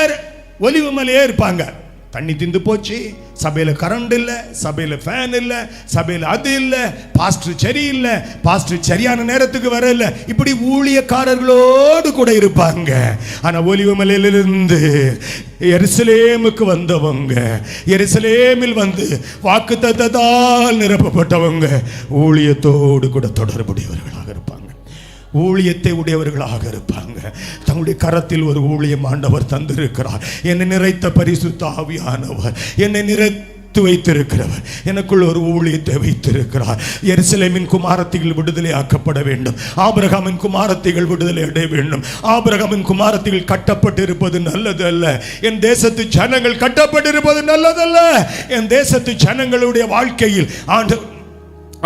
Pastor ஒலிவ மலையே இருப்பாங்க. தண்ணி திந்து போச்சு, சபையில் கரண்ட் இல்லை, சபையில் ஃபேன் இல்லை, சபையில் அது இல்லை, பாஸ்டர் சரியில்லை, பாஸ்டர் சரியான நேரத்துக்கு வரல, இப்படி ஊழியக்காரர்களோடு கூட இருப்பாங்க. ஆனால் ஒலிவ மலையிலிருந்து எருசலேமுக்கு வந்தவங்க, எருசலேமில் வந்து வாக்குத்தத்தத்தால் நிரப்பப்பட்டவங்க ஊழியத்தோடு கூட தொடர்புடையவர்களாக இருப்பாங்க, ஊழியத்தை உடையவர்களாக இருப்பாங்க. தங்களுடைய கரத்தில் ஒரு ஊழியம் ஆண்டவர் தந்திருக்கிறார். என்னை நிறைத்த பரிசுத்த ஆவியானவர் என்னை நிறைத்து வைத்திருக்கிறவர், எனக்குள் ஒரு ஊழியத்தை வைத்திருக்கிறார். எருசலேமின் குமாரத்திகள் விடுதலை ஆக்கப்பட வேண்டும், ஆபிரகாமின் குமாரத்திகள் விடுதலை அடைய வேண்டும். ஆபிரகாமின் குமாரத்திகள் கட்டப்பட்டு இருப்பது நல்லது அல்ல, என் தேசத்து ஜனங்கள் கட்டப்பட்டு இருப்பது நல்லதல்ல. என் தேசத்து ஜனங்களுடைய வாழ்க்கையில்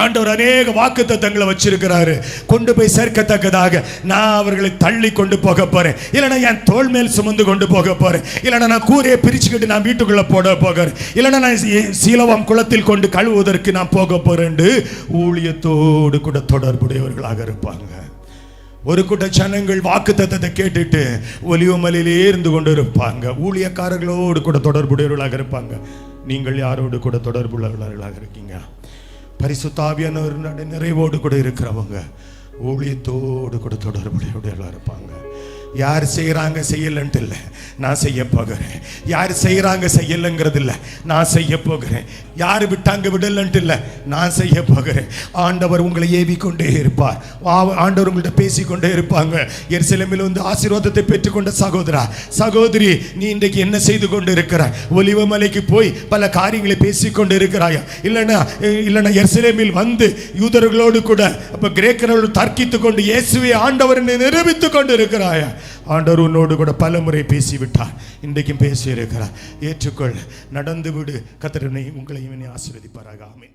ஆண்டவர் அநேக வாக்குத்தத்தங்களை வச்சிருக்கிறாரு. கொண்டு போய் சேர்க்கத்தக்கதாக நான் அவர்களை தள்ளி கொண்டு போக போறேன், இல்லைன்னா என் தோள் மேல் சுமந்து கொண்டு போக போறேன், இல்லைன்னா நான் கூரையை பிரிச்சுக்கிட்டு நான் வீட்டுக்குள்ள போட போகிறேன், இல்லைன்னா நான் சீலவாம் குளத்தில் கொண்டு கழுவுவதற்கு நான் போக போறேன். ஊழியத்தோடு கூட தொடர்புடையவர்களாக இருப்பாங்க. ஒரு கூட்ட ஜனங்கள் வாக்குத்தத்தத்தை கேட்டுட்டு ஒலிவ மலையிலே இருந்து கொண்டு இருப்பாங்க, ஊழியக்காரர்களோடு கூட தொடர்புடையவர்களாக இருப்பாங்க. நீங்கள் யாரோடு கூட தொடர்புள்ளவர்களாக இருக்கீங்க? பரிசுத்த ஆவியானவர் நிறைவோடு கூட இருக்கிறவங்க ஊழியத்தோடு கூட தொடர்புடையவர்களாக இருப்பாங்க. யார் செய்கிறாங்க செய்யலன்ட்டு இல்லை, நான் செய்ய போகிறேன். யார் செய்கிறாங்க செய்யலைங்கிறது இல்லை, நான் செய்ய போகிறேன். யார் விட்டாங்க விடலன்ட்டு இல்லை, நான் செய்ய போகிறேன். ஆண்டவர் உங்களை ஏவிக்கொண்டே இருப்பார், ஆண்டவர் உங்கள்கிட்ட பேசிக்கொண்டே இருப்பாங்க. எருசலேமில் வந்து ஆசீர்வாதத்தை பெற்றுக்கொண்ட சகோதரா சகோதரி, நீ இன்றைக்கு என்ன செய்து கொண்டு இருக்கிறாய்? ஒலிவ மலைக்கு போய் பல காரியங்களை பேசிக்கொண்டு இருக்கிறாயா? இல்லைன்னா எருசலேமில் வந்து யூதர்களோடு கூட அப்போ கிரேக்கர்களோடு தர்க்கித்து கொண்டு இயேசுவை ஆண்டவர் நிரூபித்துக் கொண்டு இருக்கிறாயா? ஆண்டவர் உன்னோடு கூட பல முறை பேசிவிட்டார், இன்றைக்கும் பேசி இருக்கிறார். ஏற்றுக்கொள், நடந்து விடு. கர்த்தர் உங்களையும் ஆசீர்வதிப்பாராக. ஆமென்.